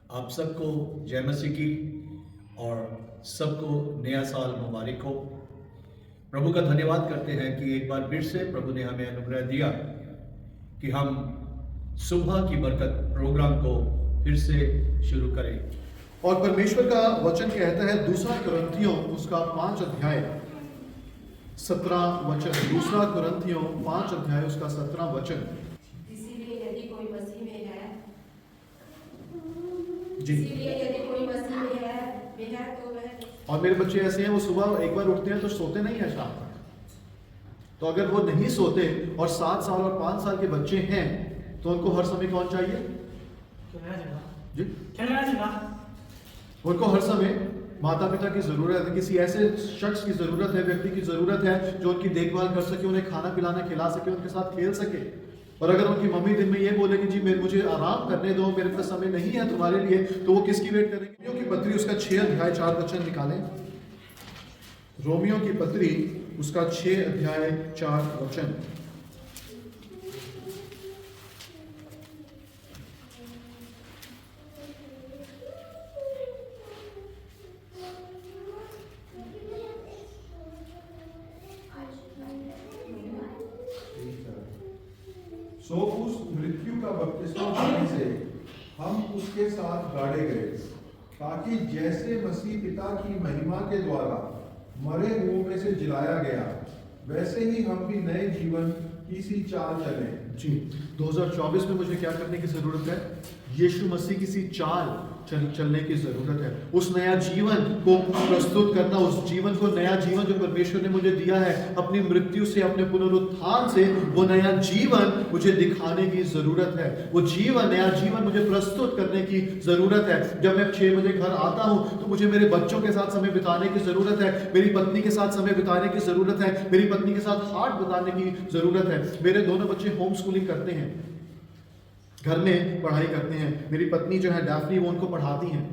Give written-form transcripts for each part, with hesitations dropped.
आप सबको जय मसीह की और सबको नया साल मुबारक हो। प्रभु का धन्यवाद करते हैं कि एक बार फिर से प्रभु ने हमें अनुग्रह दिया कि हम सुबह की बरकत प्रोग्राम को फिर से शुरू करें। और परमेश्वर का वचन कहता है दूसरा कुरिन्थियों उसका 5 अध्याय 17 वचन। दूसरा कुरिन्थियों 5 अध्याय उसका 17 वचन। इसीलिए यदि कोई मसीह में है जी। इसीलिए यदि कोई मसीह में है तो वह और मेरे बच्चे ऐसे हैं, वो सुबह एक बार उठते हैं तो सोते नहीं है शाम तक। तो अगर वो नहीं सोते और 7 साल और 5 साल के बच्चे हैं तो उनको हर समय कौन चाहिए? जी, उनको हर समय माता पिता की जरूरत है, किसी ऐसे शख्स की जरूरत है, व्यक्ति की जरूरत है जो उनकी देखभाल कर सके, उन्हें खाना पिलाना खिला सके, उनके साथ खेल सके। और अगर उनकी मम्मी दिन में ये बोले कि जी मुझे आराम करने दो, मेरे पास समय नहीं है तुम्हारे लिए, तो वो किसकी वेट करेंगे? रोमियो की पत्री उसका 6 अध्याय 4 वचन निकालें। रोमियो की पत्री उसका 6 अध्याय 4 वचन। सो उस मृत्यु का बपतिस्मा पाने से हम उसके साथ गाड़े गए, ताकि जैसे मसीह पिता की महिमा के द्वारा मरे हुओं में से जिलाया गया, वैसे ही हम भी नए जीवन की सी चाल चलें। जी, 2024 में मुझे क्या करने की जरूरत है? यीशु मसीह की सी चाल चलने की जरूरत है। उस नया जीवन को प्रस्तुत करना, उस जीवन को, नया जीवन जो परमेश्वर ने मुझे दिया है अपनी मृत्यु से, अपने पुनरुत्थान से, वो नया जीवन मुझे दिखाने की जरूरत है। वो जीवन, नया जीवन मुझे प्रस्तुत करने की जरूरत है। जब मैं 6 बजे घर आता हूं तो मुझे मेरे बच्चों के साथ समय बिताने की जरूरत है, मेरी पत्नी के साथ समय बिताने की जरूरत है, मेरी पत्नी के साथ हाथ बिताने की जरूरत है। मेरे दोनों बच्चे होम स्कूलिंग करते हैं, घर में पढ़ाई करते हैं। मेरी पत्नी जो है डैफनी, वो उनको पढ़ाती हैं।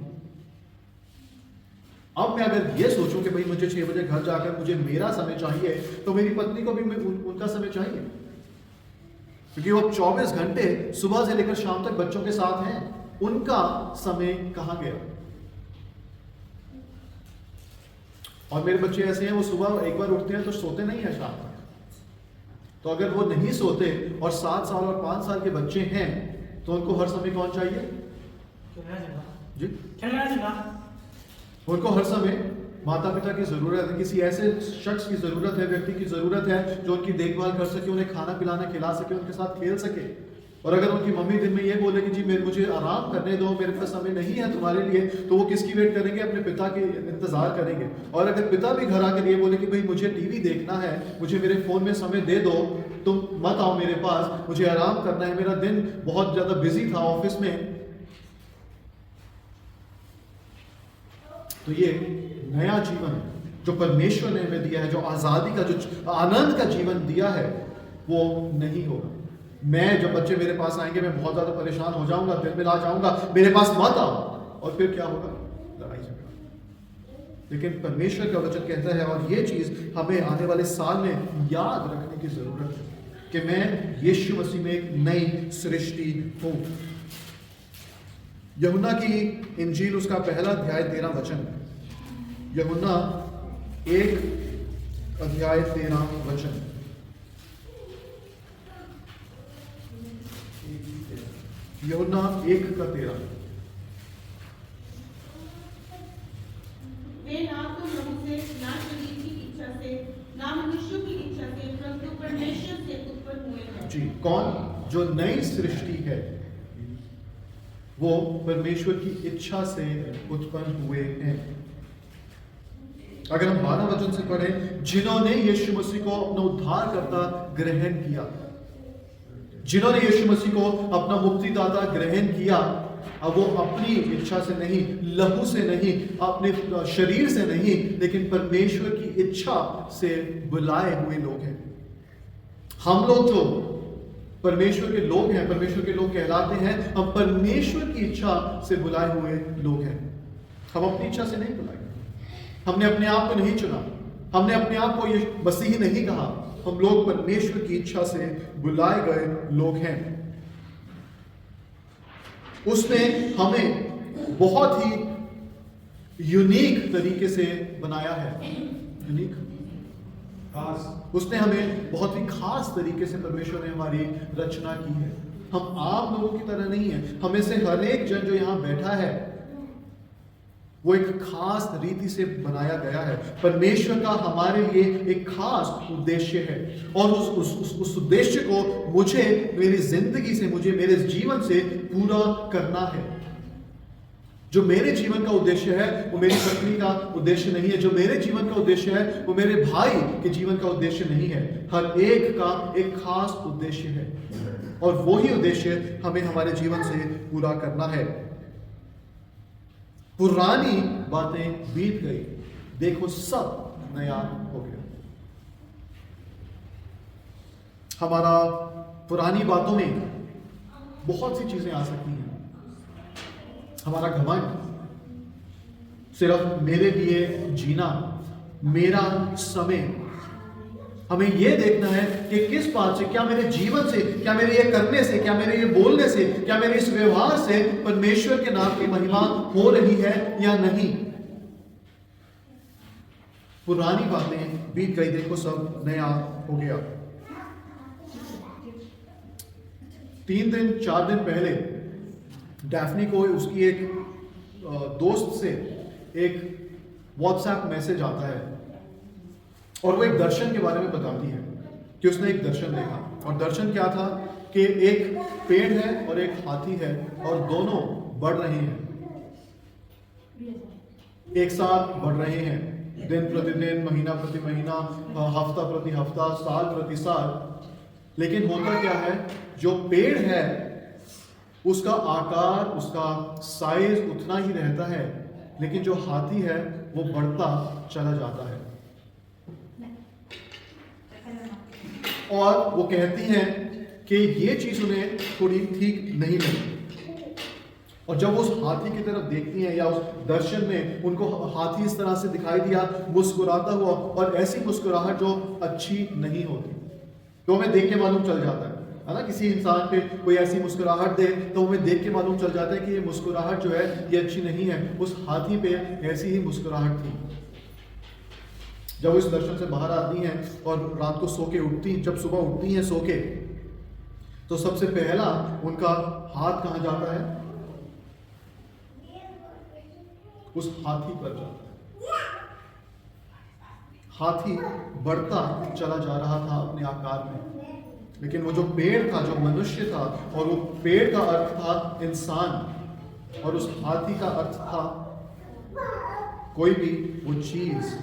अब मैं अगर ये सोचूं कि भाई मुझे 6 बजे घर जाकर मुझे मेरा समय चाहिए, तो मेरी पत्नी को भी उनका समय चाहिए, क्योंकि वो 24 घंटे सुबह से लेकर शाम तक बच्चों के साथ हैं। उनका समय कहां गया? और मेरे बच्चे ऐसे हैं, वो सुबह एक बार उठते हैं तो सोते नहीं है शाम तक। तो अगर वो नहीं सोते और 7 साल और 5 साल के बच्चे हैं तो उनको हर समय कौन चाहिए? जी, उनको हर समय माता पिता की जरूरत है, किसी ऐसे शख्स की जरूरत है, व्यक्ति की जरूरत है जो उनकी देखभाल कर सके, उन्हें खाना पिलाना खिला सके, उनके साथ खेल सके। और अगर उनकी मम्मी दिन में ये बोले कि जी मुझे आराम करने दो, मेरे पास समय नहीं है तुम्हारे लिए, तो वो किसकी वेट करेंगे? अपने पिता के इंतजार करेंगे। और अगर पिता भी घर आकर ये बोले कि भाई मुझे टीवी देखना है, मुझे मेरे फोन में समय दे दो, तुम मत आओ मेरे पास, मुझे आराम करना है, मेरा दिन बहुत ज्यादा बिजी था ऑफिस में, तो ये नया जीवन जो परमेश्वर ने हमें दिया है, जो आजादी का, जो आनंद का जीवन दिया है, वो नहीं होगा। मैं, जब बच्चे मेरे पास आएंगे, मैं बहुत ज्यादा परेशान हो जाऊंगा, दिल में ला जाऊंगा, मेरे पास मत आओ, और फिर क्या होगा? लड़ाई झगड़ा। लेकिन परमेश्वर का वचन कहता है, और ये चीज हमें आने वाले साल में याद रखने की जरूरत है कि मैं यीशु मसीह में एक नई सृष्टि हूं। यूहन्ना की इंजील उसका पहला अध्याय 13 वचन। यूहन्ना 1 अध्याय 13 वचन। यूहन्ना 1 का 13। वे ना तो लहू से, ना शरीर की इच्छा से, ना मनुष्य की इच्छा से, परंतु परमेश्वर से उत्पन्न हुए हैं। जी, कौन? जो नई सृष्टि है वो परमेश्वर की इच्छा से उत्पन्न हुए हैं। अगर हम 12 वचन से पढ़ें, जिन्होंने यीशु मसीह को अपना उद्धारकर्ता ग्रहण किया, जिन्होंने यीशु मसीह को अपना मुक्तिदाता ग्रहण किया, अब वो अपनी इच्छा से नहीं, लहू से नहीं, अपने शरीर से नहीं, लेकिन परमेश्वर की इच्छा से बुलाए हुए लोग हैं। हम लोग जो परमेश्वर के लोग हैं, परमेश्वर के लोग कहलाते हैं, हम परमेश्वर की इच्छा से बुलाए हुए लोग हैं। हम अपनी इच्छा से नहीं बुलाए, हमने अपने आप को नहीं चुना, हमने अपने आप को ये मसीही नहीं कहा, हम लोग परमेश्वर की इच्छा से बुलाए गए लोग हैं। उसने हमें बहुत ही यूनिक तरीके से बनाया है। यूनिक, खास। उसने हमें बहुत ही खास तरीके से परमेश्वर ने हमारी रचना की है। हम आम लोगों की तरह नहीं है। हमें से हर एक जन जो यहाँ बैठा है वो एक खास रीति से बनाया गया है। परमेश्वर का हमारे लिए एक खास उद्देश्य है और उस उद्देश्य को मुझे मेरी जिंदगी से, मुझे मेरे जीवन से पूरा करना है। जो मेरे जीवन का उद्देश्य है वो मेरी पत्नी का उद्देश्य नहीं है। जो मेरे जीवन का उद्देश्य है वो मेरे भाई के जीवन का उद्देश्य नहीं है। हर एक का एक खास उद्देश्य है और वही उद्देश्य हमें हमारे जीवन से पूरा करना है। पुरानी बातें बीत गई, देखो सब नया हो गया। हमारा पुरानी बातों में बहुत सी चीजें आ सकती हैं। हमारा घमंड, सिर्फ मेरे लिए जीना, मेरा समय। हमें यह देखना है कि किस बात से, क्या मेरे जीवन से, क्या मेरे ये करने से, क्या मेरे ये बोलने से, क्या मेरे इस व्यवहार से परमेश्वर के नाम की महिमा हो रही है या नहीं। पुरानी बातें बीत गई, देखो सब नया हो गया। 3 दिन 4 दिन पहले डैफ्नी को उसकी एक दोस्त से एक व्हाट्सएप मैसेज आता है और वो एक दर्शन के बारे में बताती है कि उसने एक दर्शन देखा। और दर्शन क्या था कि एक पेड़ है और एक हाथी है और दोनों बढ़ रहे हैं, एक साथ बढ़ रहे हैं, दिन प्रतिदिन, महीना प्रति महीना, हफ्ता प्रति हफ्ता, साल प्रति साल। लेकिन होता क्या है, जो पेड़ है उसका आकार, उसका साइज उतना ही रहता है, लेकिन जो हाथी है वो बढ़ता चला जाता है। और वो कहती हैं कि ये चीज उन्हें थोड़ी ठीक नहीं लगी। और जब उस हाथी की तरफ देखती हैं या उस दर्शन में उनको हाथी इस तरह से दिखाई दिया मुस्कुराता हुआ, और ऐसी मुस्कुराहट जो अच्छी नहीं होती, तो हमें देख के मालूम चल जाता है ना। किसी इंसान पे कोई ऐसी मुस्कुराहट दे तो हमें देख के मालूम चल जाता है कि ये मुस्कुराहट जो है ये अच्छी नहीं है। उस हाथी पे ऐसी ही मुस्कुराहट थी। जब इस दर्शन से बाहर आती हैं और रात को सो के उठती, जब सुबह उठती हैं सो के, तो सबसे पहला उनका हाथ कहां जाता है? उस हाथी पर जाता है। हाथी बढ़ता चला जा रहा था अपने आकार में, लेकिन वो जो पेड़ था, जो मनुष्य था, और वो पेड़ का अर्थ था इंसान, और उस हाथी का अर्थ था कोई भी वो चीज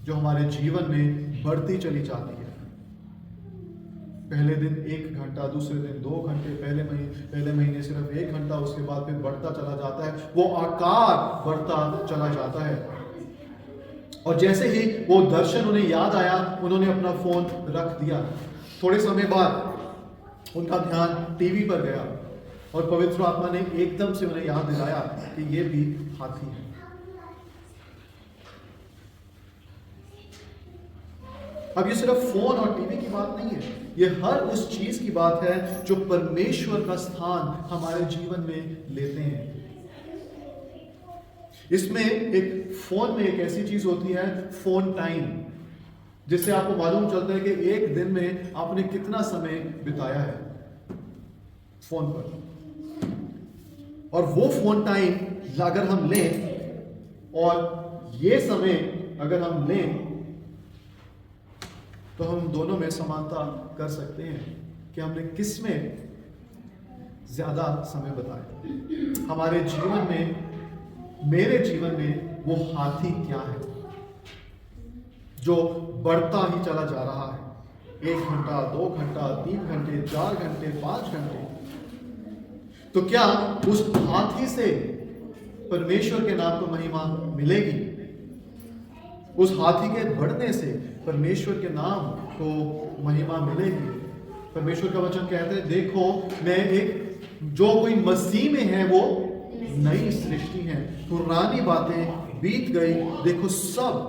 जो हमारे जीवन में बढ़ती चली जाती है। पहले दिन 1 घंटा, दूसरे दिन 2 घंटे, पहले महीने सिर्फ 1 घंटा, उसके बाद फिर बढ़ता चला जाता है, वो आकार बढ़ता चला जाता है। और जैसे ही वो दर्शन उन्हें याद आया, उन्होंने अपना फोन रख दिया। थोड़े समय बाद उनका ध्यान टीवी पर गया और पवित्र आत्मा ने एकदम से उन्हें याद दिलाया कि ये भी हाथी है। अब ये सिर्फ फोन और टीवी की बात नहीं है, ये हर उस चीज की बात है जो परमेश्वर का स्थान हमारे जीवन में लेते हैं। इसमें एक फोन में एक ऐसी चीज होती है, फोन टाइम, जिससे आपको मालूम चलता है कि एक दिन में आपने कितना समय बिताया है फोन पर। और वो फोन टाइम अगर हम लें और ये समय अगर हम लें, तो हम दोनों में समानता कर सकते हैं कि हमने किस में ज्यादा समय बिताया। हमारे जीवन में, मेरे जीवन में वो हाथी क्या है जो बढ़ता ही चला जा रहा है? 1 घंटा, 2 घंटा, 3 घंटे, 4 घंटे, 5 घंटे। तो क्या उस हाथी से परमेश्वर के नाम को महिमा मिलेगी? उस हाथी के बढ़ने से परमेश्वर के नाम को महिमा मिलेगी? परमेश्वर का वचन कहते हैं, देखो मैं एक, जो कोई मसीह में है वो नई सृष्टि है, पुरानी बातें बीत गई, देखो सब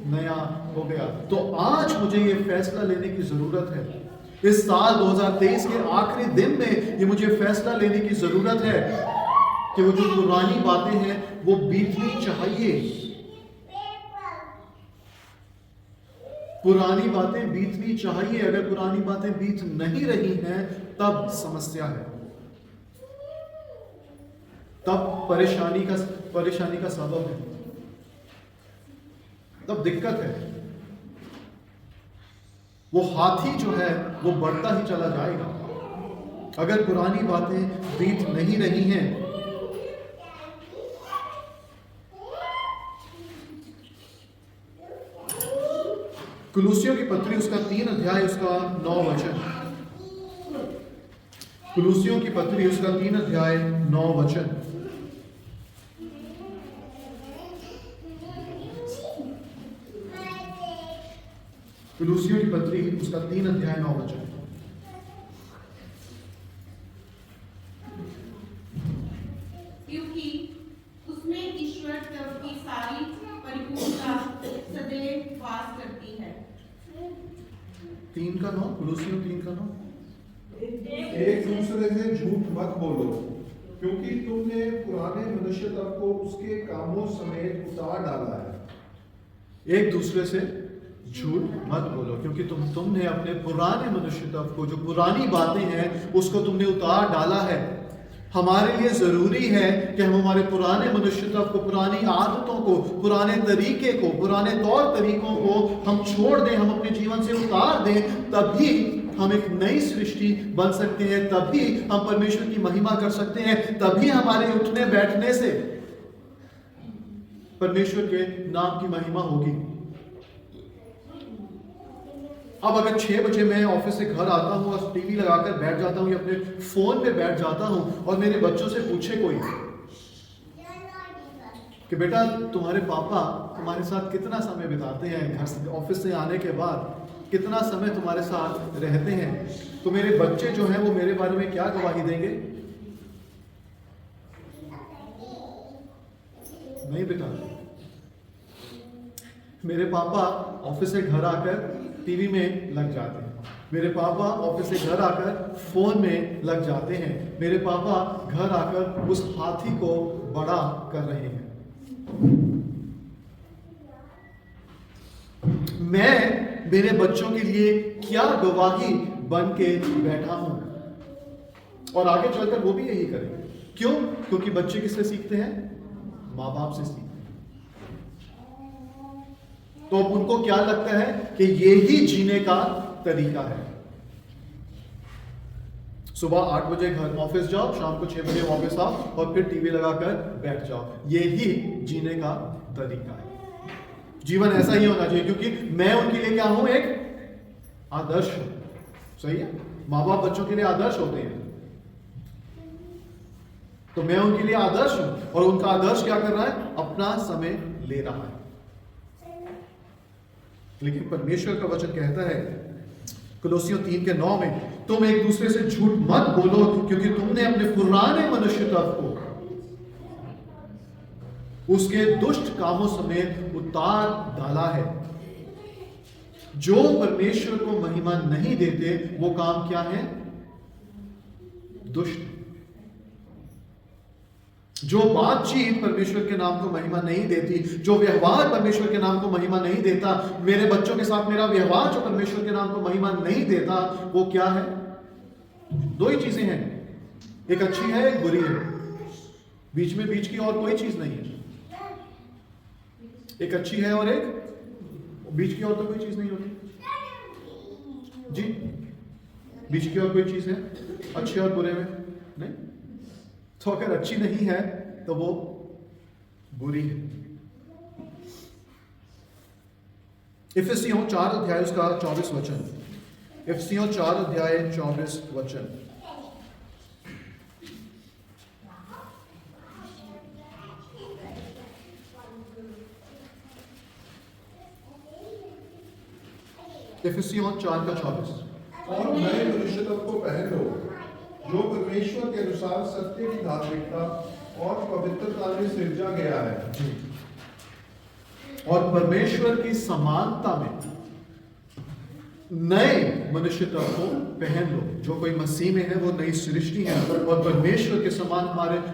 नया हो गया। तो आज मुझे ये फैसला लेने की जरूरत है। इस साल 2023 के आखिरी दिन में ये मुझे फैसला लेने की जरूरत है कि वो जो पुरानी बातें हैं वो बीतनी चाहिए। पुरानी बातें बीतनी चाहिए। अगर पुरानी बातें बीत नहीं रही हैं तब समस्या है, तब परेशानी का सबब है, तब दिक्कत है। वो हाथी जो है वो बढ़ता ही चला जाएगा। अगर पुरानी बातें बीत नहीं रही हैं, कुलूसियों की पत्री उसका 3 अध्याय उसका 9 वचन। कुलूसियों की पत्री उसका 3 अध्याय 9 वचन। कुलूसियों की पत्री उसका 3 अध्याय 9 वचन। क्योंकि उसमें ईश्वर तत्व की सारी परिपूर्णता सदैव वास करती है। 3 का 9, कुलूसियों 3 का 9। एक दूसरे से झूठ मत बोलो, क्योंकि तुमने पुराने मनुष्य तत्व को उसके कामों समेत उतार डाला है। एक दूसरे से झूठ मत बोलो, क्योंकि तुमने अपने पुराने मनुष्य तत्व को, जो पुरानी बातें हैं, उसको तुमने उतार डाला है। हमारे लिए जरूरी है कि हम हमारे पुराने मनुष्य तत्व को, पुरानी आदतों को, पुराने तरीके को, पुराने तौर तरीकों को हम छोड़ दें, हम अपने जीवन से उतार दें। तभी हम एक नई सृष्टि बन सकते हैं, तभी हम परमेश्वर की महिमा कर सकते हैं, तभी हमारे उठने बैठने से परमेश्वर के नाम की महिमा होगी। अब अगर 6 बजे मैं ऑफिस से घर आता हूं और टीवी लगाकर बैठ जाता हूं या अपने फोन पे बैठ जाता हूं और मेरे बच्चों से पूछे कोई कि बेटा तुम्हारे पापा तुम्हारे साथ कितना समय बिताते हैं, घर से ऑफिस से आने के बाद कितना समय तुम्हारे साथ रहते हैं, तो मेरे बच्चे जो हैं वो मेरे बारे में क्या गवाही देंगे? नहीं बेटा, मेरे पापा ऑफिस से घर आकर टीवी में लग जाते हैं, मेरे पापा ऑफिस से घर आकर फोन में लग जाते हैं, मेरे पापा घर आकर उस हाथी को बड़ा कर रहे हैं। मैं मेरे बच्चों के लिए क्या गवाही बन के बैठा हूं? और आगे चलकर वो भी यही करेंगे। क्यों? क्योंकि बच्चे किससे सीखते हैं? माँ बाप से सीखते हैं। तो अब उनको क्या लगता है कि ये ही जीने का तरीका है। सुबह 8 बजे घर ऑफिस जाओ, शाम को 6 बजे वापस आओ और फिर टीवी लगाकर बैठ जाओ, ये ही जीने का तरीका है। जीवन ऐसा ही होना चाहिए, क्योंकि मैं उनके लिए क्या हूं? एक आदर्श हूं। सही है? माँ बाप बच्चों के लिए आदर्श होते हैं, तो मैं उनके लिए आदर्श हूं। और उनका आदर्श क्या कर रहा है? अपना समय ले रहा है। लेकिन परमेश्वर का वचन कहता है कुलुस्सियों 3 के 9 में, तुम एक दूसरे से झूठ मत बोलो, क्योंकि तुमने अपने पुराने मनुष्य तत्व को उसके दुष्ट कामों समेत उतार डाला है। जो परमेश्वर को महिमा नहीं देते वो काम क्या है? दुष्ट। जो बातचीत परमेश्वर के नाम को महिमा नहीं देती, जो व्यवहार परमेश्वर के नाम को महिमा नहीं देता, मेरे बच्चों के साथ मेरा व्यवहार जो परमेश्वर के नाम को महिमा नहीं देता, वो क्या है? 2 ही चीजें हैं, एक अच्छी है एक बुरी है, बीच की और कोई चीज नहीं है। एक अच्छी है और एक बीच की और तो कोई चीज नहीं होती जी। बीच की और कोई चीज है अच्छे और बुरे में नहीं। तो अगर अच्छी नहीं है तो वो बुरी है। इफिसियों 4 अध्याय उसका 24 वचन। इफिसियों 4 अध्याय 24 वचन। इफिसियों 4 का 24। और नए मनुष्य तत्व को पहन लो, जो परमेश्वर के अनुसार सत्य की धार्मिकता और पवित्रता में सृजा गया है। और परमेश्वर की समानता में नए मनुष्यत्व को पहन लो। जो कोई मसीह में है वो नई सृष्टि है और परमेश्वर के समान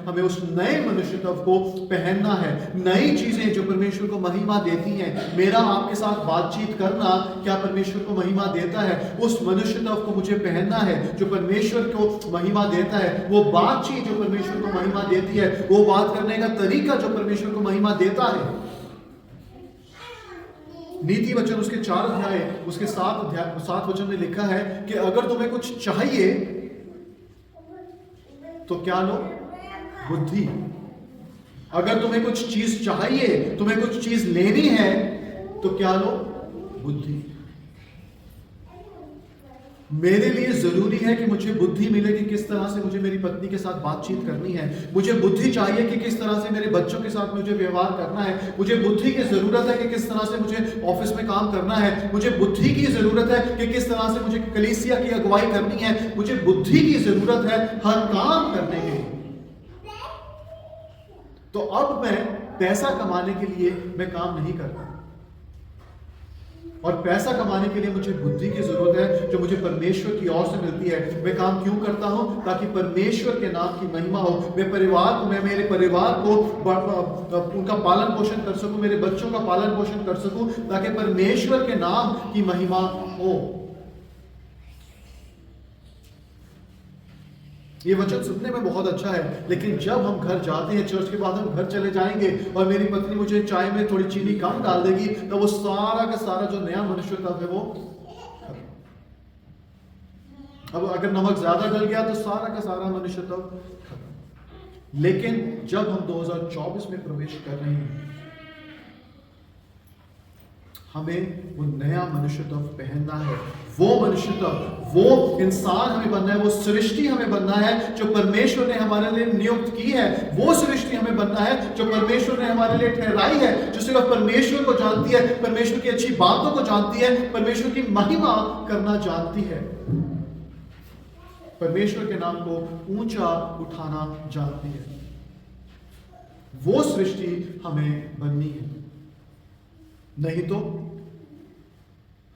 हमें उस नए मनुष्यत्व को पहनना है। नई चीजें जो परमेश्वर को महिमा देती हैं, मेरा आपके साथ बातचीत करना क्या परमेश्वर को महिमा देता है? उस मनुष्यत्व को मुझे पहनना है जो परमेश्वर को महिमा देता है। वो बातचीत जो परमेश्वर को महिमा देती है, वो बात करने का तरीका जो परमेश्वर को महिमा देता है। नीति वचन उसके 4 अध्याय उसके 7 वचन में लिखा है कि अगर तुम्हें कुछ चाहिए तो क्या लो? बुद्धि। अगर तुम्हें कुछ चीज चाहिए, तुम्हें कुछ चीज लेनी है तो क्या लो? बुद्धि। मेरे लिए जरूरी है कि मुझे बुद्धि मिले कि किस तरह से मुझे मेरी पत्नी के साथ बातचीत करनी है। मुझे बुद्धि चाहिए कि किस तरह से मेरे बच्चों के साथ मुझे व्यवहार करना है। मुझे बुद्धि की जरूरत है कि किस तरह से मुझे ऑफिस में काम करना है। मुझे बुद्धि की जरूरत है कि किस तरह से मुझे कलीसिया की अगुवाई करनी है। मुझे बुद्धि की जरूरत है हर काम करने के लिए। तो अब मैं पैसा कमाने के लिए मैं काम नहीं करता, और पैसा कमाने के लिए मुझे बुद्धि की जरूरत है जो मुझे परमेश्वर की ओर से मिलती है। मैं काम क्यों करता हूं? ताकि परमेश्वर के नाम की महिमा हो। मैं मेरे परिवार को उनका पालन पोषण कर सकूं, मेरे बच्चों का पालन पोषण कर सकूं, ताकि परमेश्वर के नाम की महिमा हो। ये वचन सुनने में बहुत अच्छा है, लेकिन जब हम घर जाते हैं, चर्च के बाद हम घर चले जाएंगे और मेरी पत्नी मुझे चाय में थोड़ी चीनी कम डाल देगी, तो वो सारा का सारा जो नया मनुष्यत्व है वो खत्म। अब अगर नमक ज्यादा डल गया तो सारा का सारा मनुष्यत्व खत्म। लेकिन जब हम 2024 में प्रवेश कर रहे हैं, हमें वो नया मनुष्यत्व पहनना है। वो मनुष्यत्व, वो इंसान हमें बनना है, वो सृष्टि हमें बनना है जो परमेश्वर ने हमारे लिए नियुक्त की है। वो सृष्टि हमें बनना है जो परमेश्वर ने हमारे लिए ठहराई है, जो सिर्फ परमेश्वर को जानती है, परमेश्वर की अच्छी बातों को जानती है, परमेश्वर की महिमा करना जानती है, परमेश्वर के नाम को ऊंचा उठाना जानती है। वो सृष्टि हमें बननी है, नहीं तो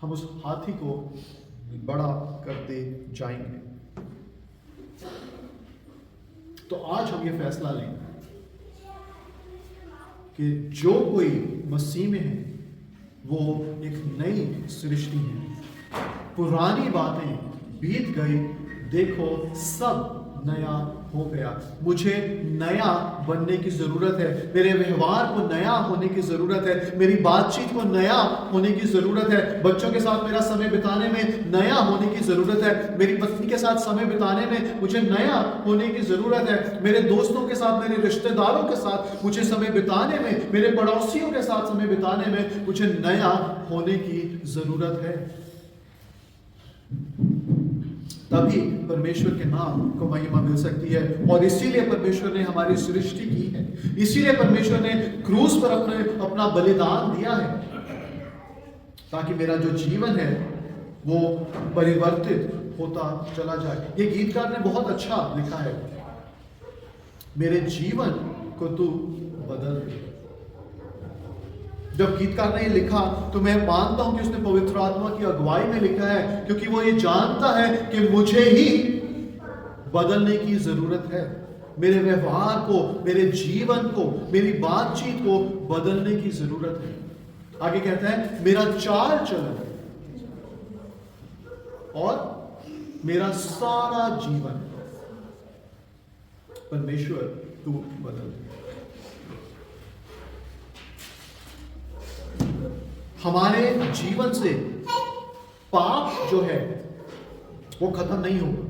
हम उस हाथी को बड़ा करते जाएंगे। तो आज हम ये फैसला लें कि जो कोई मसीह में है वो एक नई सृष्टि है। पुरानी बातें बीत गई, देखो सब नया हो गया। मुझे नया बनने की जरूरत है, मेरे व्यवहार को नया होने की जरूरत है, मेरी बातचीत को नया होने की जरूरत है, बच्चों के साथ मेरा समय बिताने में नया होने की जरूरत है, मेरी पत्नी के साथ समय बिताने में मुझे नया होने की जरूरत है, मेरे दोस्तों के साथ, मेरे रिश्तेदारों के साथ मुझे समय बिताने में, मेरे पड़ोसियों के साथ समय बिताने में मुझे नया होने की जरूरत है। तभी परमेश्वर के नाम को महिमा मिल सकती है। और इसीलिए परमेश्वर ने हमारी सृष्टि की है, इसीलिए परमेश्वर ने क्रूस पर अपना बलिदान दिया है, ताकि मेरा जो जीवन है वो परिवर्तित होता चला जाए। ये गीतकार ने बहुत अच्छा लिखा है, मेरे जीवन को तू बदल दे। जब गीतकार ने ये लिखा तो मैं मानता हूं कि उसने पवित्र आत्मा की अगुवाई में लिखा है, क्योंकि वो ये जानता है कि मुझे ही बदलने की जरूरत है। मेरे व्यवहार को, मेरे जीवन को, मेरी बातचीत को बदलने की जरूरत है। आगे कहता है मेरा चाल चलन और मेरा सारा जीवन परमेश्वर तू बदल दे। हमारे जीवन से पाप जो है वो खत्म नहीं होगा।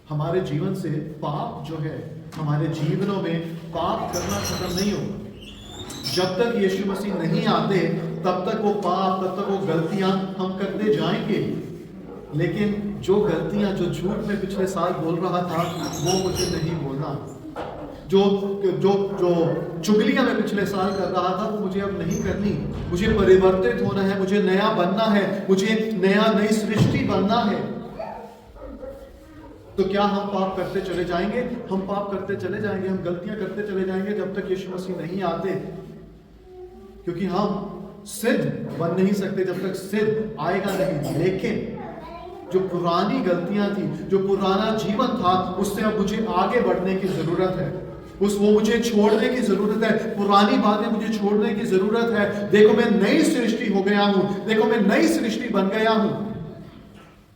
हमारे जीवन से पाप जो है, हमारे जीवनों में पाप करना खत्म नहीं होगा। जब तक यीशु मसीह नहीं आते तब तक वो पाप, तब तक वो गलतियां हम करते जाएंगे। लेकिन जो गलतियां, जो झूठ में पिछले साल बोल रहा था वो मुझे नहीं बोलना, जो जो जो चुगलियां मैं पिछले साल कर रहा था वो मुझे अब नहीं करनी। मुझे परिवर्तित होना है, मुझे नया बनना है, मुझे नई सृष्टि बनना है। तो क्या हम पाप करते चले जाएंगे? हम पाप करते चले जाएंगे, हम गलतियां करते चले जाएंगे जब तक यीशु मसीह नहीं आते, क्योंकि हम सिद्ध बन नहीं सकते जब तक सिद्ध आएगा नहीं। लेकिन जो पुरानी गलतियां थी, जो पुराना जीवन था, उससे अब मुझे आगे बढ़ने की जरूरत है। वो मुझे छोड़ने की जरूरत है, पुरानी बातें मुझे छोड़ने की जरूरत है। देखो मैं नई सृष्टि हो गया हूं, देखो मैं नई सृष्टि बन गया हूं।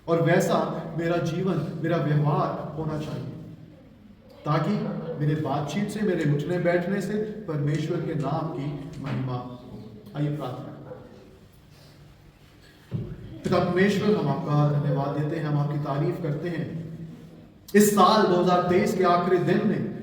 और वैसा मेरा जीवन, मेरा व्यवहार होना चाहिए, ताकि मेरे बातचीत से, मेरे उठने बैठने से परमेश्वर के नाम की महिमा हो। आइए प्रार्थना। पिता परमेश्वर, हम आपका धन्यवाद देते हैं, हम आपकी तारीफ करते हैं। इस साल 2023 के आखिरी दिन में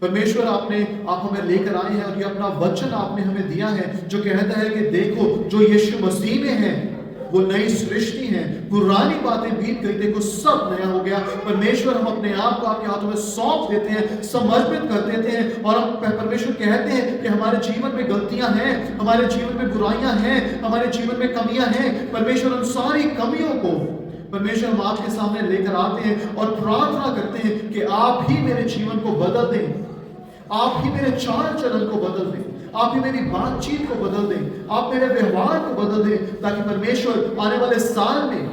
परमेश्वर आप हमें लेकर आए हैं और ये अपना वचन आपने हमें दिया है, जो कहता है कि देखो जो यीशु मसीह में है वो नई सृष्टि है, पुरानी बातें बीत गई, देखो सब नया हो गया। परमेश्वर, हम अपने आप को आपके हाथों में सौंप देते हैं, समर्पित कर देते हैं, और हम परमेश्वर कहते हैं कि हमारे जीवन में गलतियां हैं, हमारे जीवन में बुराइयां हैं, हमारे जीवन में कमियां हैं। परमेश्वर, उन सारी कमियों को परमेश्वर हम आपके सामने लेकर आते हैं और प्रार्थना करते हैं कि आप ही मेरे जीवन को बदल दें, आप ही मेरे चाल चलन को बदल दें, आप ही मेरी बातचीत को बदल दें, आप मेरे व्यवहार को बदल दें, ताकि परमेश्वर आने वाले साल में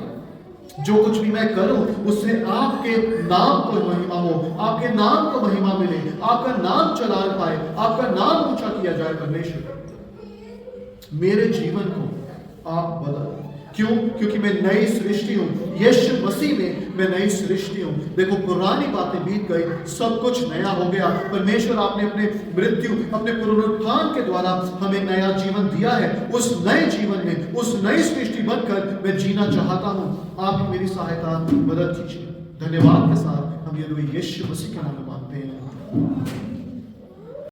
जो कुछ भी मैं करूं उससे आपके नाम को महिमा हो, आपके नाम को महिमा मिले, आपका नाम चला पाए, आपका नाम ऊंचा किया जाए। परमेश्वर, मेरे जीवन को आप बदल। क्यों? क्योंकि मैं नई सृष्टि हूं, यीशु मसीह में मैं नई सृष्टि हूं। देखो पुरानी बातें बीत गई, सब कुछ नया हो गया। परमेश्वर, आपने अपने मृत्यु, अपने पुनरुत्थान के द्वारा हमें नया जीवन दिया है। उस नए जीवन में, उस नई सृष्टि बनकर मैं जीना चाहता हूं। आप मेरी सहायता, मदद कीजिए। धन्यवाद के साथ हम ये यीशु मसीह के नाम में मांगते हैं।